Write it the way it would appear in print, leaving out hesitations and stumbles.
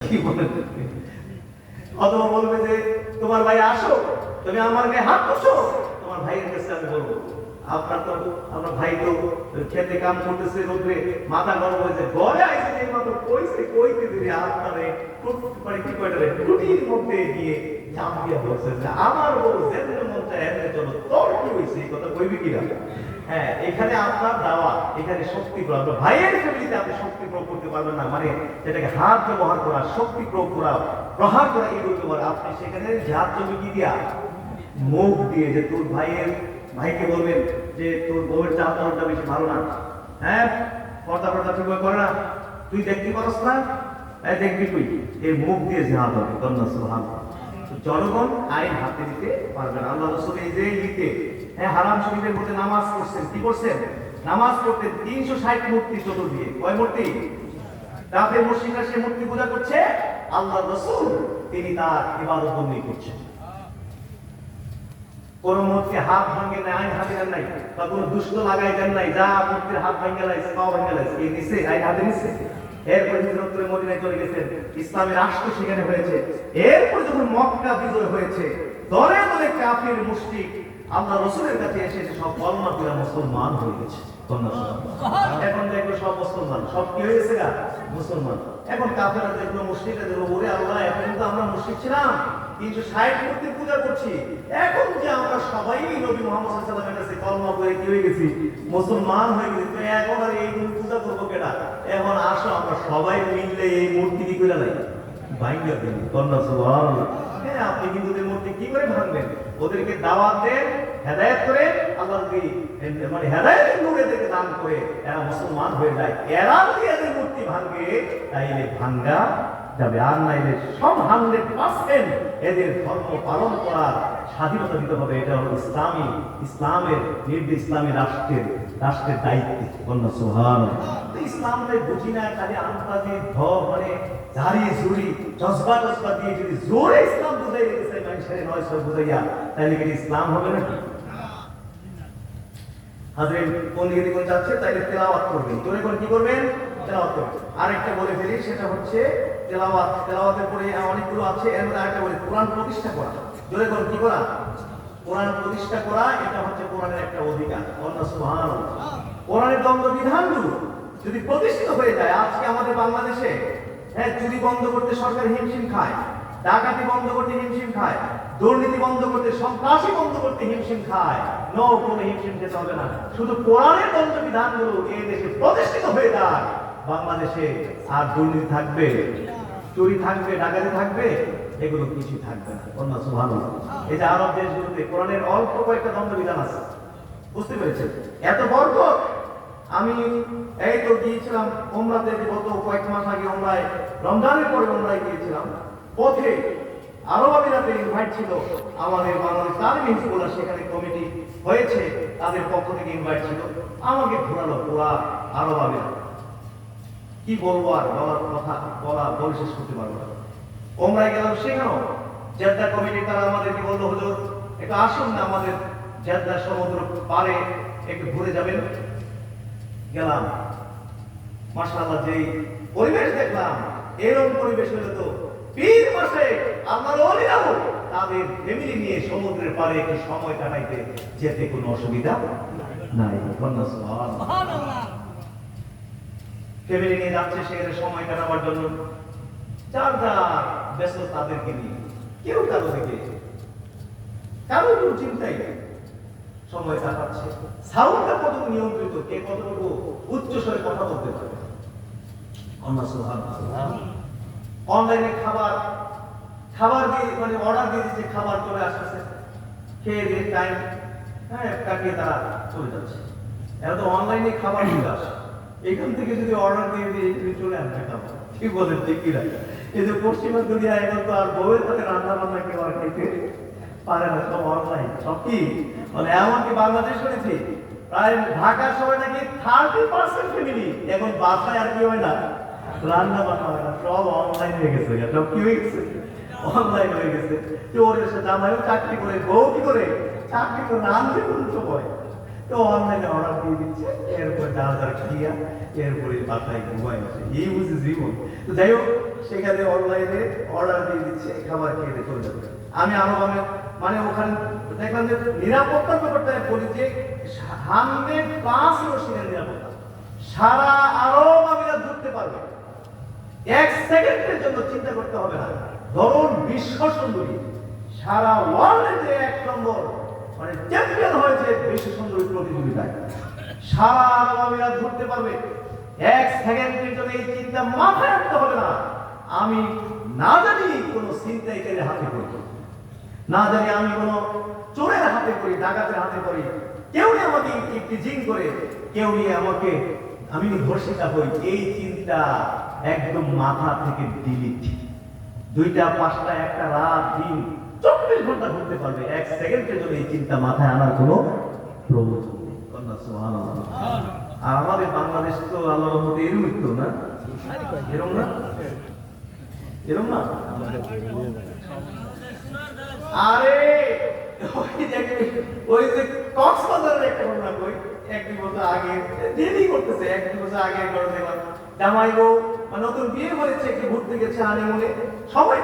কি বলে অথবা বলবে যে তোমার ভাই আসো, তুমি আমার গায়ে হাত বসো, তোমার ভাইয়ের কাছে আমি বলবো আপনার ভাই তো খেতে কাম করতেছে, রোদ্রে মাথা গরম হয়েছে, ঘরে আইসে যে মাত্র কইতে দিলে আপনারে কি কয়টারে টুটির মধ্যে গিয়ে চাপ দিয়ে বলছে যে আমার বউ যেতে মনটা এমনি চলো, তোর কি হয়েছে এই কথা কইবি কিনা? হ্যাঁ, এখানে আপনার দাওয়া, এখানে শক্তি প্রয়োগ, ভাইয়ের ফ্যামিলিতে আপনি শক্তি প্রয়োগ করতে পারবেন না, মানে যেটাকে হাত ব্যবহার করা, শক্তি প্রয়োগ করা, প্রহার করা, এই বলতে পারে আপনি সেখানে হাত জমি কি দিয়া, মুখ দিয়ে, যে তোর ভাইকে বলবেন যে তোর বউয়ের চাল চলটা বেশি ভালো না, হ্যাঁ পর্দা ঠিকভাবে করে না, তুই দেখবি পারস না, দেখবি তুই, এই মুখ দিয়ে জিহাদ হবে। জনগণ আইন হাতে নিতে পারবে না। আল্লাহ রাসূল এই যে ঈদে হারাম শরীফের মধ্যে নামাজ পড়ছেন, কি করছেন? নামাজ পড়তে 360 মূর্তি চতুর্দিকে, কয় মূর্তি? কাফের মুশরিকরা সে মূর্তি পূজা করছে, আল্লাহ রাসূল তিনি তার ইবাদত বন্দী করছেন। কোন মূর্তি হাত ভাঙে নাই, আইন হাতে নাই, বা কোন দুষ্ট লাগাই দেন নাই, যা মূর্তির হাত ভাঙে লাইছে, পা ভাঙে লাইছে, এই নিছে আইন হাতে নিছে। এরপরে হিজরতে মদিনায় চলে গেছেন, ইসলামের রাষ্ট্র সেখানে হয়েছে। এরপরে যখন মক্কা বিজয় হয়েছে, দলে দলে কাফির মুশরিক আল্লাহ রাসূলের কাছে এসে সব কলমা পড়ে মুসলমান হয়ে গেছে। এখন দেখলো সব মুসলমান, সব কি হয়ে গেছে গা মুসলমান। এখন কাফেররা দেখলো, মুশরিকরা দেখলো, ওরে আল্লাহ, এখন তো আমরা মুশরিক ছিলাম, 360 মূর্তির পূজা করছি, এখন যে আমরা সবাই নবী মুহাম্মদ সাল্লাল্লাহু আলাইহি ওয়াসাল্লামের কাছে কলমা পড়ে কি হয়ে গেছি, মুসলমান হয়ে গেছি, তো এখন আর এই পূজা করবো কেডা? এখন আসো আমরা সবাই মিললে এই মূর্তি কি করে লাই ভাঙিয়ে দিই। কন্যা সুবহানাল্লাহ। হ্যাঁ, আপনি হিন্দুদের মূর্তি কি করে ভাঙবেন? ওদেরকে দাওয়াত দেন, হেদায়েত করে, আল্লাহ মানে হেদায়েতের নূর এদেরকে দান করে এরা মুসলমান হয়ে যায়। এরা যদি এদের মূর্তি ভাঙে তাইলে ভাঙ্গা যাবে, আর নাইলে সব 100% এদের ধর্ম পালন করার স্বাধীনতা দিতে হবে। এটা হলো ইসলামের নির্দেশ, ইসলামী রাষ্ট্রের দায়িত্ব। কন্যা সুবহানাল্লাহ। ইসলামটাই বুঝি না, খালি আন্তাজি মানে ঝাড়ি ঝুড়ি জজবা দিয়ে যদি জোরে ইসলাম বুঝাই দিতে চাই মানুষের 900 বুঝাইয়া, তাইলে কি ইসলাম হবে নাকি? হাজরিন, কোন দিকে কোন যাচ্ছে, তাইলে তেলাওয়াত করবেন, জোরে কোন কি করবেন? তেলাওয়াত করবেন। আরেকটা বলে ফেলি, সেটা হচ্ছে তেলাওয়াতের পরে অনেকগুলো আছে, এর মধ্যে আরেকটা বলে কোরআন প্রতিষ্ঠা করা। জোরে কোন কি করা? কোরআন প্রতিষ্ঠা করা, এটা হচ্ছে কোরআনের একটা অধিকার। আল্লাহ সুবহানাল্লাহ। কোরআনের দণ্ড বিধানগুলো যদি প্রতিষ্ঠিত হয়ে যায়, আজকে আমাদের বাংলাদেশে চুরি বন্ধ করতে সরকার হিমশিম খায়, ডাকাতি বন্ধ করতে হিমশিম খায়, দুর্নীতি বন্ধ করতে, সন্ত্রাসী বন্ধ করতে হিমশিম খায়, কোনো হিমশিম খেতে হবে না। শুধু কোরআনের দণ্ড বিধানগুলো এই দেশে প্রতিষ্ঠিত হয়ে যায়, বাংলাদেশে আর দুর্নীতি থাকবে, চুরি থাকবে, ডাকাতি থাকবে, এগুলো কিছু থাকবে না। আল্লাহ সুবহানাল্লাহ। এই যে আরব দেশগুলোতে কোরআনের অল্প কয়েকটা দণ্ড বিধান আছে, বুঝতে পেরেছেন? এত বরকত। আমি এই তো গিয়েছিলাম ওমরাতে, গত কয়েক মাস আগে ওমরায়, রমজানের পরে ওমরায় গিয়েছিলাম। পথে আরব আমিরাতে ইনভাইট ছিল আমাদের বাংলাদেশ তালিম হিজবুল্লাহ, সেখানে কমিটি হয়েছে, তাদের পক্ষ থেকে ইনভাইট ছিল, আমাকে ঘোরালো পুরা আরব আমিরাত। কি বলবো, আর বলে শেষ করতে পারবো না। ওমরায় গেলাম, সেখানেও জেদ্দা কমিটি তারা আমাদেরকে বললো, হুজুর একটু আসুন না আমাদের জেদ্দা সমুদ্র পারে একটু ঘুরে যাবেন। গেলাম, মাশাআল্লাহ, যেই পরিবেশ দেখলাম, এরকম পরিবেশ হলে তো পীর মাসে আল্লাহর ওলিরাও তাদের ফ্যামিলি নিয়ে সমুদ্রের পাড়ে একটু সময় কাটাইতে যেতে কোনো অসুবিধা নাই। সুবহানাল্লাহ। ফ্যামিলি নিয়ে যাচ্ছে সেখানে সময় কাটাবার জন্য, যার যার ব্যস্ত তাদেরকে নিয়ে, কেউ কারো দিকে কারো কোনো চিন্তাই নেই, সময় কাটাচ্ছে। সাউন্ডটা কতটুকু নিয়ন্ত্রিত, কে কতটুকু উচ্চ স্বরে কথা বলতে পারে। অনলাইনে খাবার দিয়ে, মানে অর্ডার দিয়ে দিচ্ছে, খাবার চলে আসতেছে, খেয়ে দিয়ে টাইম কাটিয়ে তারা চলে যাচ্ছে। এখন তো অনলাইনে খাবার চলে আসে, এখান থেকে যদি অর্ডার দিয়ে দিয়ে চলে আসবে খাবার, ঠিক বলেন, ঠিক কিনা? এই যে পশ্চিমা দুনিয়া, এখন তো আর বউয়ের সাথে রান্না বান্না কেউ আর খাইতে পারে না, সব অনলাইন, সব কি মানে। এমনকি বাংলাদেশ শুনেছি প্রায় ঢাকার সবাই নাকি 30% ফ্যামিলি এখন বাসায় আর কি হয় না, রান্না বান্না হয় না, সব অনলাইন হয়ে গেছে। সব কি হয়ে গেছে? অনলাইন হয়ে গেছে। ওর জামাইও চাকরি করে, বউ কি করে চাকরি করে, রান্না কোন সময়, তো অনলাইনে অর্ডার দিয়ে দিচ্ছে, এরপরে যা যা খিয়া এরপরে বাসায় ঘুমাই আসে, এই বুঝে জীবন। তো যাই হোক, সেখানে অনলাইনে অর্ডার দিয়ে দিচ্ছে, খাবার খেয়ে চলে যাবে। আমি আরো মানে ওখানে দেখলাম যে নিরাপত্তার ব্যাপারটা বলি যে 100% নিরাপত্তা। সারা আরব আমিরাত ঘুরতে পারবে, এক সেকেন্ডের জন্য চিন্তা করতে হবে না। ধরুন বিশ্ব সুন্দরী, সারা ওয়ার্ল্ডে যে 1 নম্বর মানে চ্যাম্পিয়ন হয়েছে বিশ্ব সুন্দরী প্রতিযোগিতায়, সারা আরব আমিরাত ঘুরতে পারবে, এক সেকেন্ডের জন্য এই চিন্তা মাথায় রাখতে হবে না আমি না জানি কোনো ছিনতাইকারীর হাতে পড়ি, না জানি আমি কোনো চোরের হাতে পড়ি, ডাকাতের হাতে পড়ি, কেউ আমাকে টিজিং করে, কেউ আমাকে আমি ধর্ষিতা হই, এই চিন্তা একদম মাথা থেকে ডিলিট। 2টা 5টা 1টা রাত দিন 24 ঘন্টা ঘুরতে পারবে, এক সেকেন্ডের জন্য এই চিন্তা মাথায় আনার কোনো প্রয়োজন নেই। সুবহানাল্লাহ। আর আমাদের বাংলাদেশ তো আল্লাহর রহমতে এরকম তো না, এরকম না, এরকম না। আরে ওই যে কক্সবাজারের একটা ঘটনা কই, 1-2 বছর আগে ডেলি করতেছে, 1-2 বছর আগে ঘটনা, জামাই বউ নতুন বিয়ে হয়েছে, একটু ঘুরতে গেছে হানিমুনে, সবাই